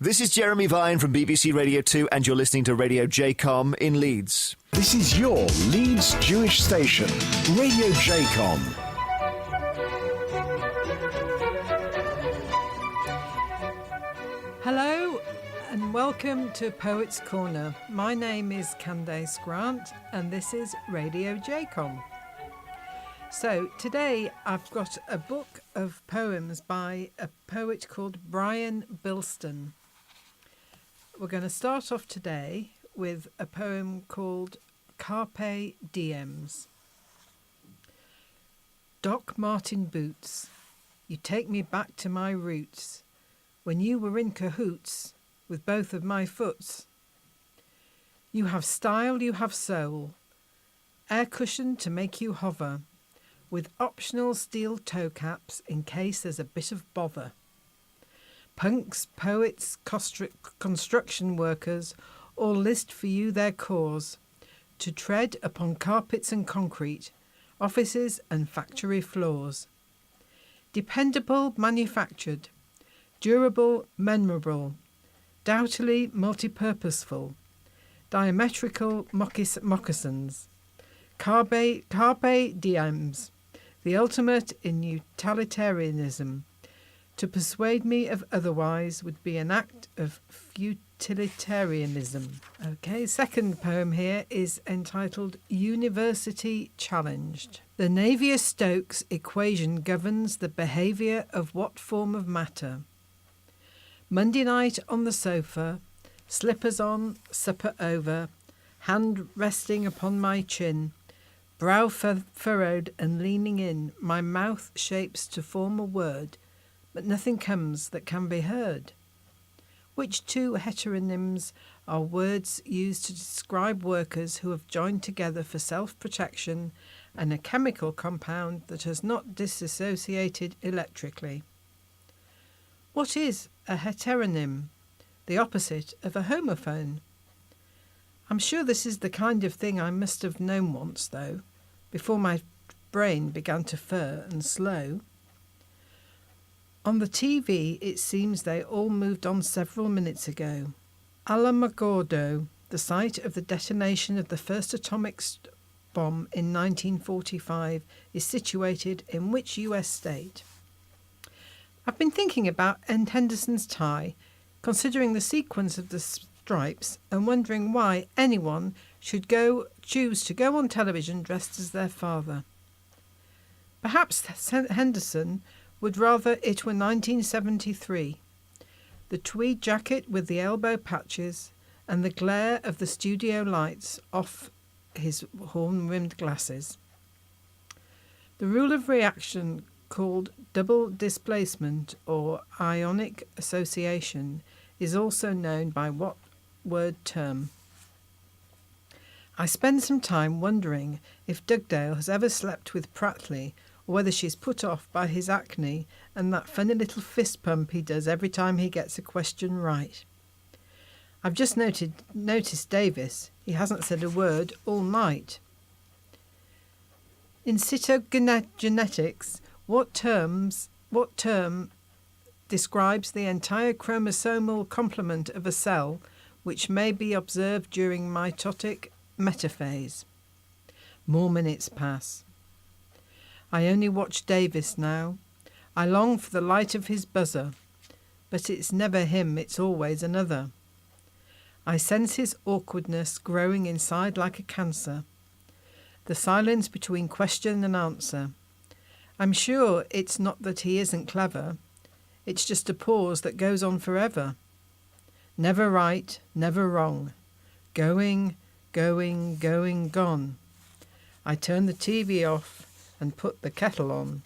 This is Jeremy Vine from BBC Radio 2 and you're listening to Radio JCOM in Leeds. This is your Leeds Jewish station, Radio JCOM. Hello and welcome to Poets Corner. My name is Candace Grant and this is Radio JCOM. So today I've got a book of poems by a poet called Brian Bilston. We're going to start off today with a poem called Carpe Diems. Doc Martin boots, you take me back to my roots, when you were in cahoots with both of my foots. You have style, you have soul, air cushion to make you hover, with optional steel toe caps in case there's a bit of bother. Punks, poets, construction workers all list for you their cause, to tread upon carpets and concrete, offices and factory floors. Dependable, manufactured, durable, memorable, doubtily multi-purposeful, diametrical moccasins, carpe diems, the ultimate in utilitarianism. To persuade me of otherwise would be an act of futilitarianism. Okay, second poem here is entitled University Challenged. The Navier-Stokes equation governs the behaviour of what form of matter. Monday night on the sofa, slippers on, supper over, hand resting upon my chin, brow furrowed and leaning in, my mouth shapes to form a word, but nothing comes that can be heard. Which two heteronyms are words used to describe workers who have joined together for self-protection and a chemical compound that has not disassociated electrically? What is a heteronym? The opposite of a homophone. I'm sure this is the kind of thing I must have known once, though, before my brain began to fur and slow. On the TV, it seems they all moved on several minutes ago. Alamogordo, the site of the detonation of the first atomic bomb in 1945, is situated in which US state? I've been thinking about Henderson's tie, considering the sequence of the stripes and wondering why anyone should choose to go on television dressed as their father. Perhaps Henderson would rather it were 1973. The tweed jacket with the elbow patches and the glare of the studio lights off his horn-rimmed glasses. The rule of reaction called double displacement or ionic association is also known by what word term? I spend some time wondering if Dugdale has ever slept with Pratley or whether she's put off by his acne and that funny little fist pump he does every time he gets a question right. I've just noticed Davis. He hasn't said a word all night. In cytogenetics, what term describes the entire chromosomal complement of a cell which may be observed during mitotic metaphase? More minutes pass. I only watch Davis now. I long for the light of his buzzer, but it's never him, it's always another. I sense his awkwardness growing inside like a cancer. The silence between question and answer. I'm sure it's not that he isn't clever. It's just a pause that goes on forever. Never right, never wrong. Going, going, going, gone. I turn the TV off and put the kettle on.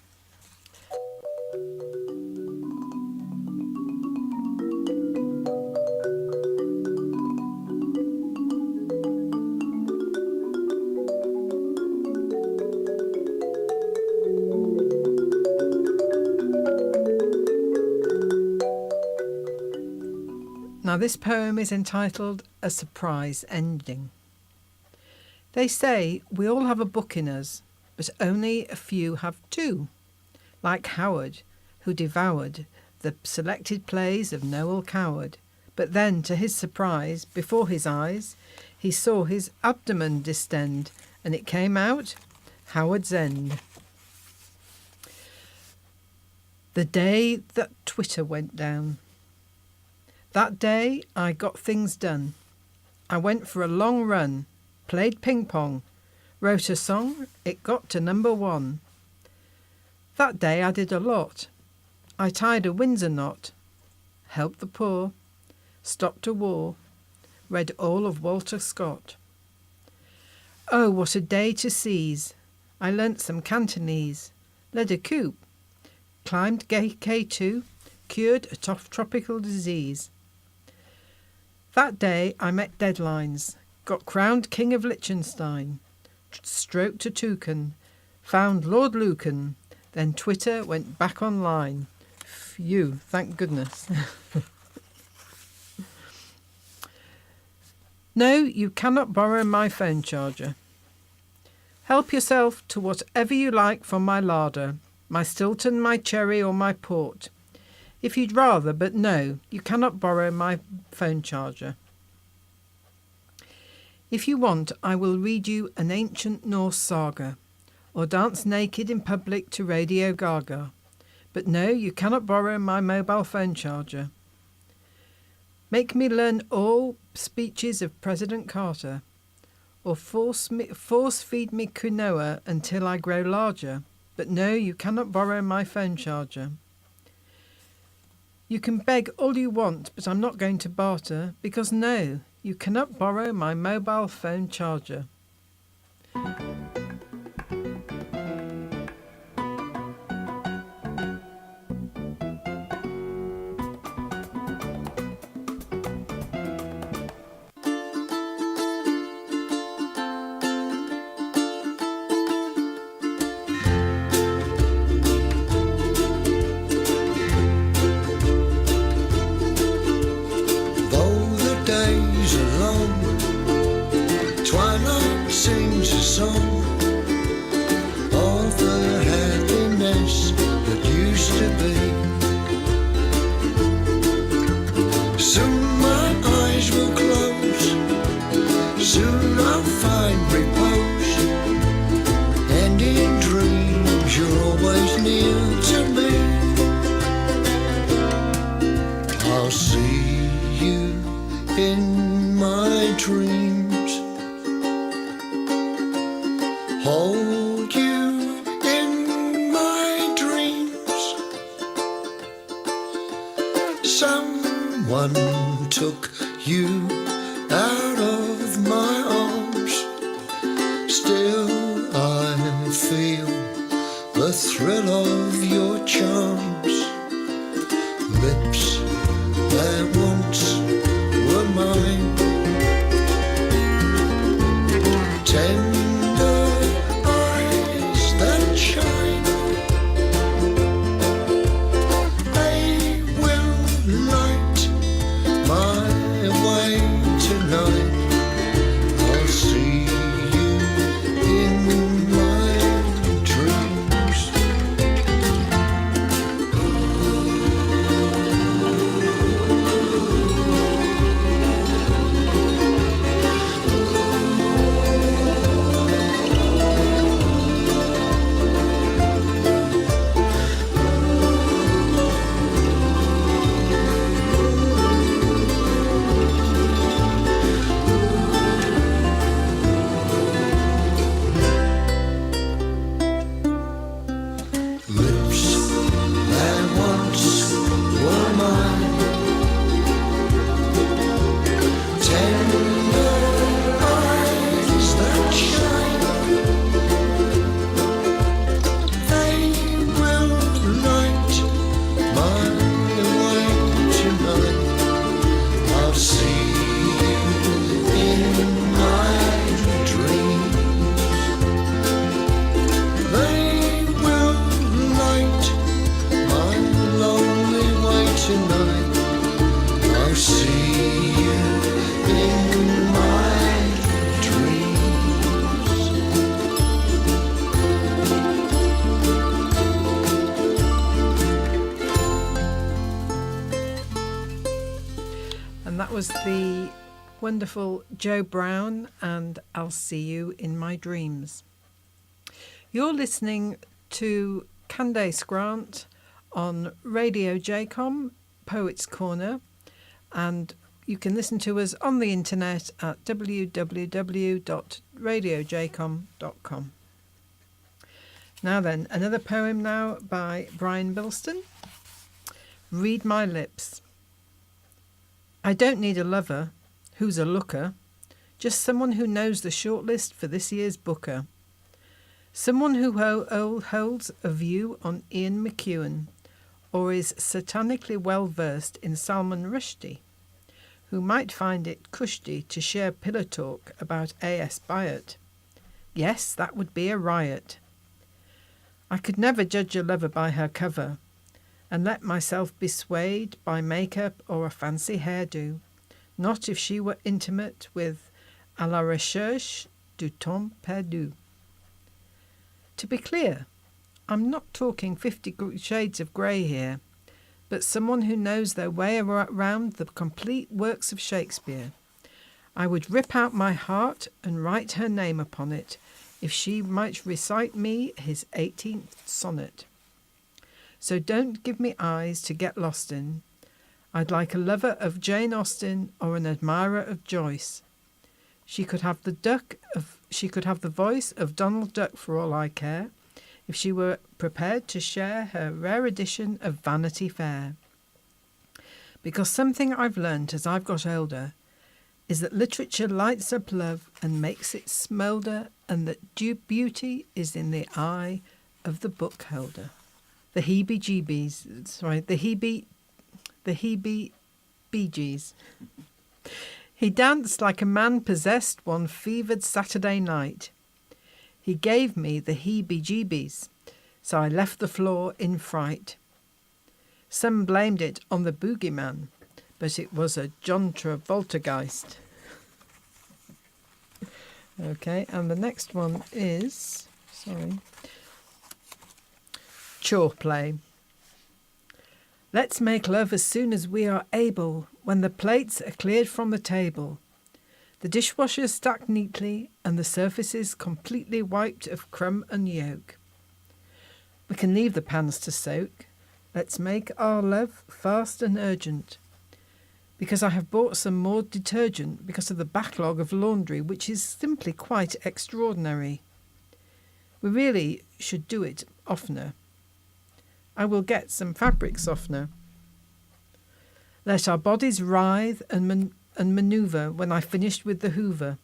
Now this poem is entitled A Surprise Ending. They say we all have a book in us, but only a few have two, like Howard, who devoured the selected plays of Noel Coward, But then, to his surprise, before his eyes, he saw his abdomen distend, and it came out Howard's End. The day that Twitter went down. That day I got things done. I went for a long run, played ping pong, wrote a song, it got to number 1. That day I did a lot. I tied a Windsor knot, helped the poor, stopped a war, read all of Walter Scott. Oh, what a day to seize! I learnt some Cantonese, led a coup, climbed K2, cured a tropical disease. That day I met deadlines, got crowned King of Liechtenstein, stroked a toucan, found Lord Lucan, then Twitter went back online. Phew, thank goodness. No, you cannot borrow my phone charger. Help yourself to whatever you like from my larder, my Stilton, my Cherry or my Port. If you'd rather, but no, you cannot borrow my phone charger. If you want, I will read you an ancient Norse saga, or dance naked in public to Radio Gaga. But no, you cannot borrow my mobile phone charger. Make me learn all speeches of President Carter, or force feed me quinoa until I grow larger. But no, you cannot borrow my phone charger. You can beg all you want, but I'm not going to barter, because no, you cannot borrow my mobile phone charger. Someone took you out of my arms. Still I feel the thrill of your charms. Lips that once were mine, tender eyes that shine. They will light my way tonight. I'll see you in my dreams. And that was the wonderful Joe Brown and I'll See You in My Dreams. You're listening to Candace Grant on Radio JCOM, Poets Corner, and you can listen to us on the internet at www.radiojcom.com. Now then, another poem now by Brian Bilston. Read My Lips. I don't need a lover who's a looker, just someone who knows the shortlist for this year's Booker. Someone who holds a view on Ian McEwan, or is satanically well versed in Salman Rushdie, who might find it cushy to share pillow talk about A.S. Byatt. Yes, that would be a riot. I could never judge a lover by her cover, and let myself be swayed by makeup or a fancy hairdo, not if she were intimate with À la recherche du temps perdu. To be clear, I'm not talking 50 shades of grey here, but someone who knows their way around the complete works of Shakespeare. I would rip out my heart and write her name upon it, if she might recite me his 18th sonnet. So don't give me eyes to get lost in. I'd like a lover of Jane Austen or an admirer of Joyce. She could have the voice of Donald Duck for all I care, if she were prepared to share her rare edition of Vanity Fair. Because something I've learnt as I've got older is that literature lights up love and makes it smoulder, and that beauty is in the eye of the book holder. The heebie-jeebies. He danced like a man possessed one fevered Saturday night. He gave me the heebie-jeebies, so I left the floor in fright. Some blamed it on the boogeyman, but it was a John Travolta-geist. Okay, and the next one is, chore play. Let's make love as soon as we are able, when the plates are cleared from the table, the dishwasher's stacked neatly, and the surfaces completely wiped of crumb and yolk. We can leave the pans to soak. Let's make our love fast and urgent, because I have bought some more detergent because of the backlog of laundry, which is simply quite extraordinary. We really should do it oftener. I will get some fabric softener. Let our bodies writhe and manoeuvre when I finished with the hoover.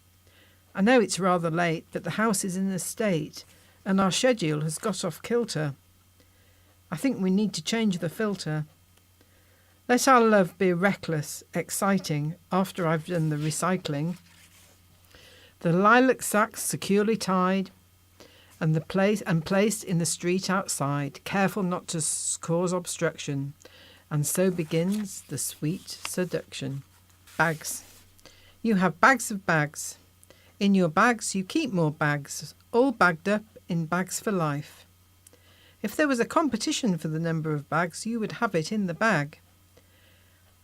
I know it's rather late, but the house is in a state, and our schedule has got off kilter. I think we need to change the filter. Let our love be reckless, exciting, after I've done the recycling. The lilac sacks securely tied, and placed in the street outside, careful not to cause obstruction, and so begins the sweet seduction. Bags. You have bags of bags. In your bags you keep more bags, all bagged up in bags for life. If there was a competition for the number of bags, you would have it in the bag.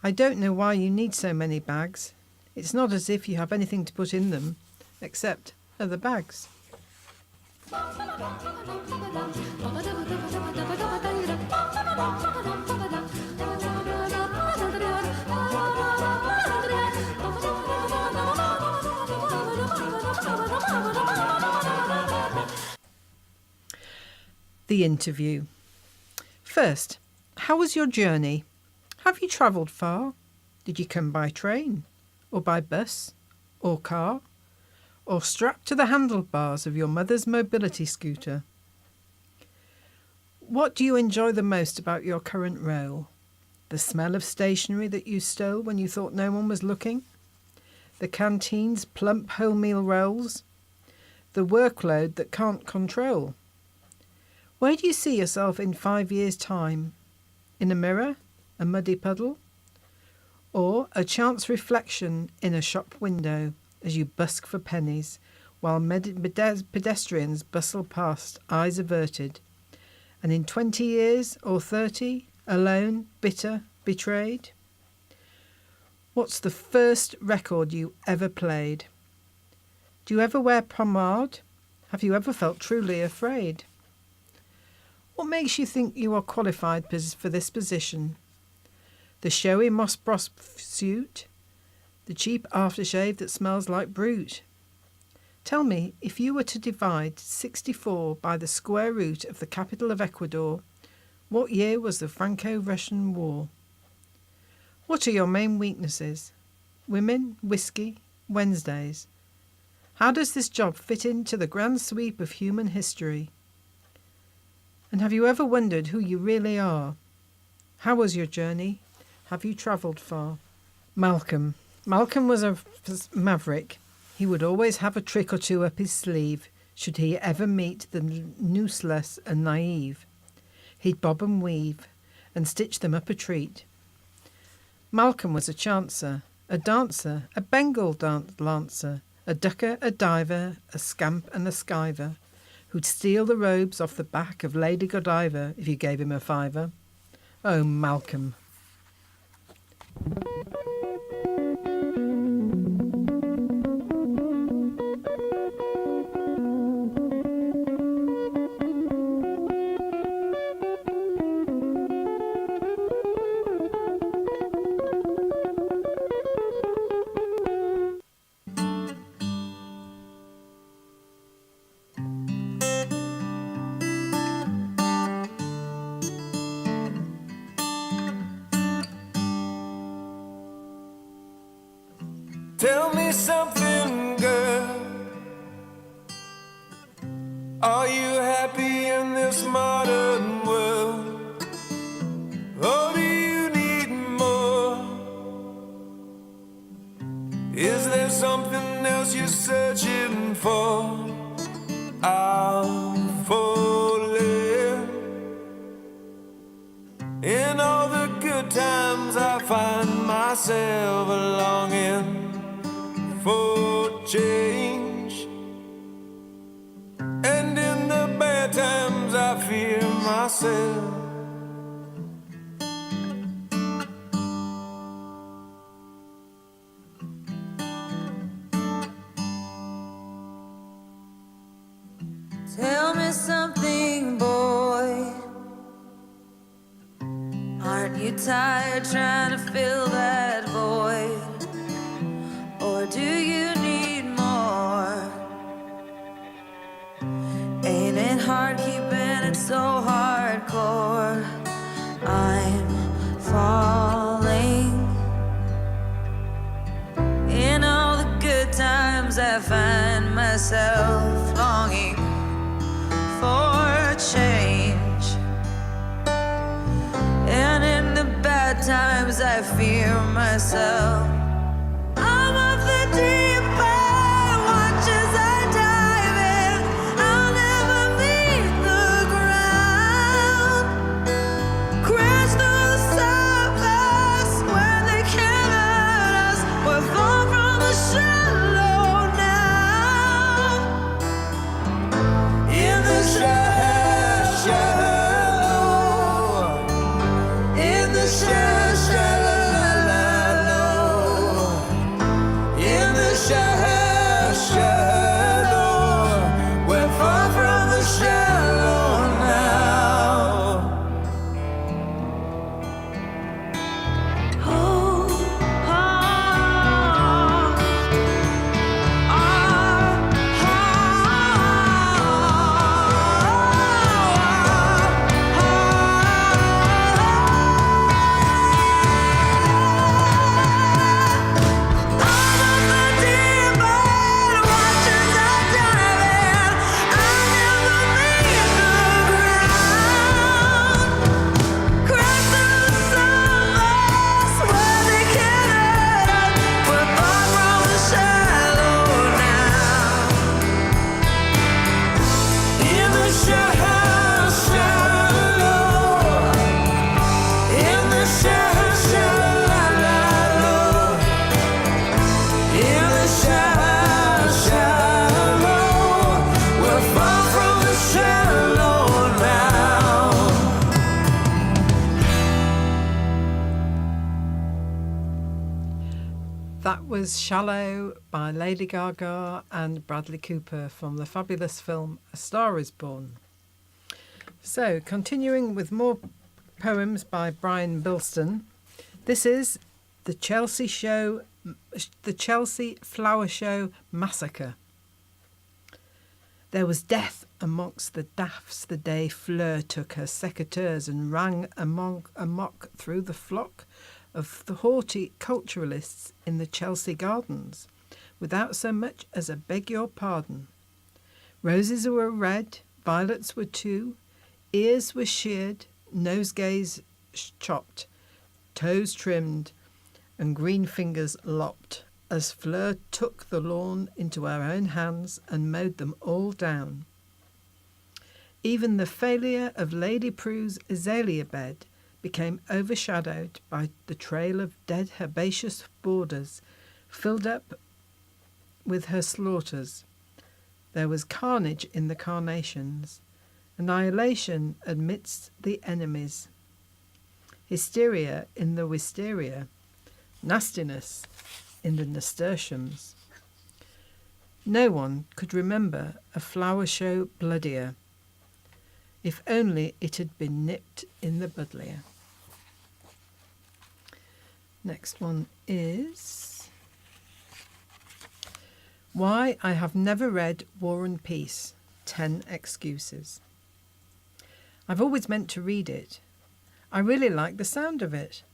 I don't know why you need so many bags. It's not as if you have anything to put in them, except other bags. The interview. First, how was your journey? Have you travelled far? Did you come by train? Or by bus? Or car? Or strapped to the handlebars of your mother's mobility scooter? What do you enjoy the most about your current role? The smell of stationery that you stole when you thought no one was looking? The canteen's plump wholemeal rolls? The workload that can't control? Where do you see yourself in 5 years' time? In a mirror? A muddy puddle? Or a chance reflection in a shop window as you busk for pennies while pedestrians bustle past, eyes averted? And in 20 years or 30, alone, bitter, betrayed? What's the first record you ever played? Do you ever wear pomade? Have you ever felt truly afraid? What makes you think you are qualified for this position? The showy moss bros suit? The cheap aftershave that smells like brute? Tell me, if you were to divide 64 by the square root of the capital of Ecuador, what year was the Franco-Russian War? What are your main weaknesses? Women, whiskey, Wednesdays. How does this job fit into the grand sweep of human history? And have you ever wondered who you really are? How was your journey? Have you travelled far? Malcolm. Malcolm was a maverick. He would always have a trick or two up his sleeve, should he ever meet the nouseless and naive. He'd bob and weave, and stitch them up a treat. Malcolm was a chancer, a dancer, a Bengal lancer, a ducker, a diver, a scamp and a skiver, who'd steal the robes off the back of Lady Godiva if you gave him a fiver. Oh, Malcolm. Tell me something, girl. Are you happy in this modern world? Or do you need more? Is there something else you're searching for? I'm falling. In all the good times I find myself longing for change, and in the bad times I fear myself. Tell me something, boy. Aren't you tired trying to fill that void? Or do you need more? Ain't it hard keeping it so hardcore? I'm falling. In all the good times I find myself longing for change, and in the bad times I fear myself. I'm of the deep end, watch as I dive in. I'll never meet the ground. Crash through the surface where they can't hurt us. We're far from the shallow now. In the shallow, in the shallow. That was Shallow by Lady Gaga and Bradley Cooper from the fabulous film A Star Is Born. So, continuing with more poems by Brian Bilston, this is the Chelsea Flower Show Massacre. There was death amongst the daffs the day Fleur took her secateurs and rang amok through the flock of the haughty culturalists in the Chelsea gardens, without so much as a beg your pardon. Roses were red, violets were too, ears were sheared, nosegays chopped, toes trimmed, and green fingers lopped, as Fleur took the lawn into her own hands and mowed them all down. Even the failure of Lady Prue's azalea bed became overshadowed by the trail of dead herbaceous borders filled up with her slaughters. There was carnage in the carnations, annihilation amidst the enemies, hysteria in the wisteria, nastiness in the nasturtiums. No one could remember a flower show bloodier. If only it had been nipped in the budlier. Next one is Why I Have Never Read War and Peace, 10 Excuses. I've always meant to read it. I really like the sound of it.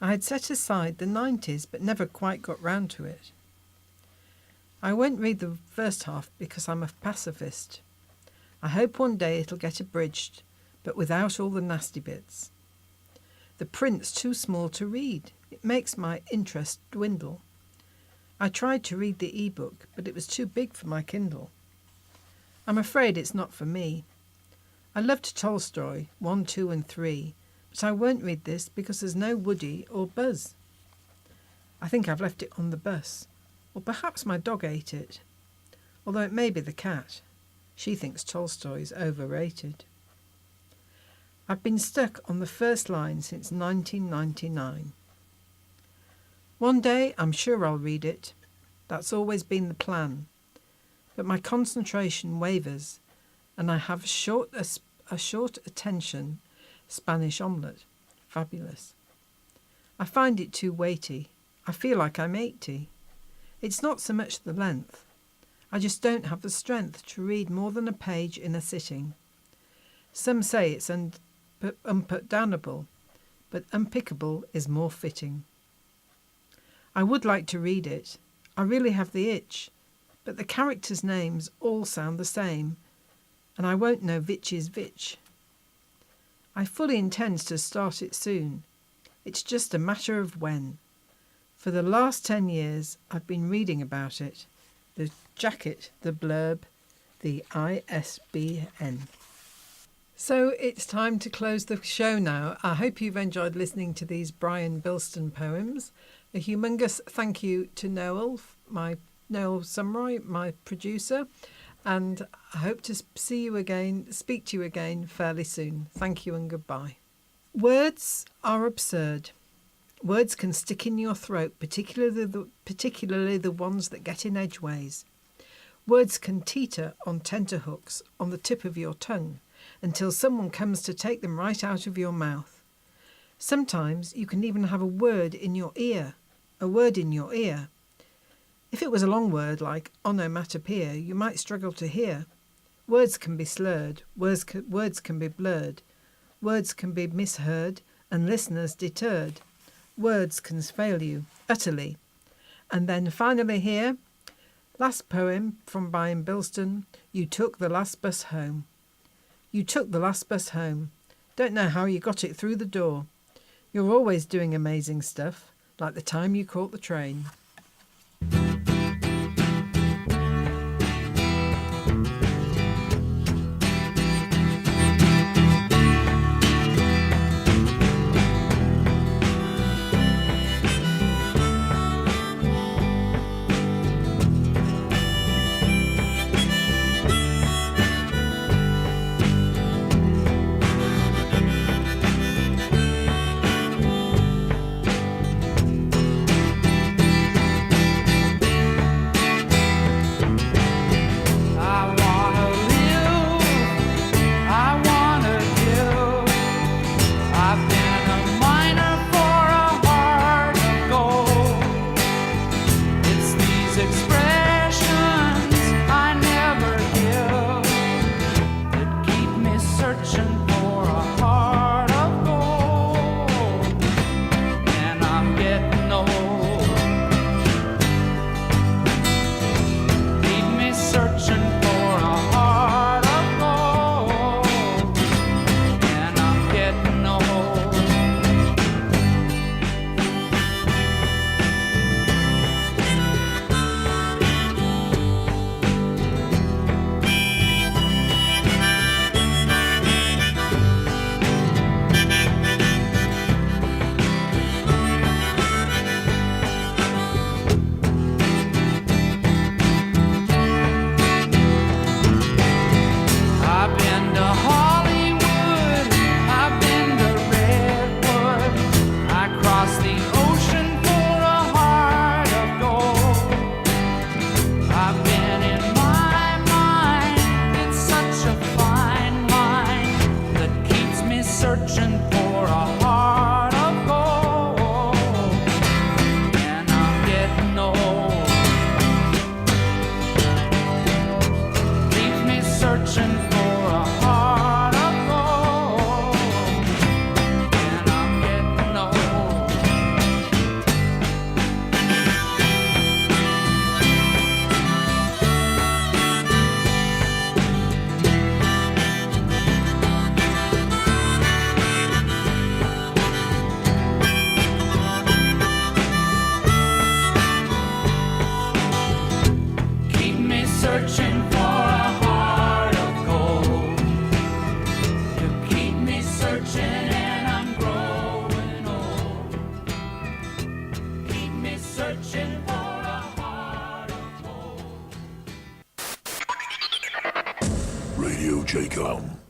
I had set aside the 90s but never quite got round to it. I won't read the first half because I'm a pacifist. I hope one day it'll get abridged, but without all the nasty bits. The print's too small to read. It makes my interest dwindle. I tried to read the e-book, but it was too big for my Kindle. I'm afraid it's not for me. I loved Tolstoy, 1, 2 and 3, but I won't read this because there's no Woody or Buzz. I think I've left it on the bus, or perhaps my dog ate it, although it may be the cat. She thinks Tolstoy's overrated. I've been stuck on the first line since 1999. One day I'm sure I'll read it. That's always been the plan. But my concentration wavers, and I have a short attention. Spanish omelette. Fabulous. I find it too weighty. I feel like I'm 80. It's not so much the length. I just don't have the strength to read more than a page in a sitting. Some say it's unputdownable, but unpickable is more fitting. I would like to read it. I really have the itch, but the characters' names all sound the same, and I won't know which is which. I fully intend to start it soon. It's just a matter of when. For the last 10 years, I've been reading about it. The jacket, the blurb, the ISBN. So it's time to close the show now. I hope you've enjoyed listening to these Brian Bilston poems. A humongous thank you to Noel Sumroy, my producer, and I hope to speak to you again fairly soon. Thank you and goodbye. Words are absurd. Words can stick in your throat, particularly the ones that get in edgeways. Words can teeter on tenterhooks on the tip of your tongue until someone comes to take them right out of your mouth. Sometimes you can even have a word in your ear. If it was a long word like onomatopoeia, you might struggle to hear. Words can be slurred, words can be blurred, words can be misheard and listeners deterred. Words can fail you utterly. And then finally here, last poem from Brian Bilston, You Took the Last Bus Home. You took the last bus home. Don't know how you got it through the door. You're always doing amazing stuff, like the time you caught the train. searching for a heart of gold. Radio J-Com.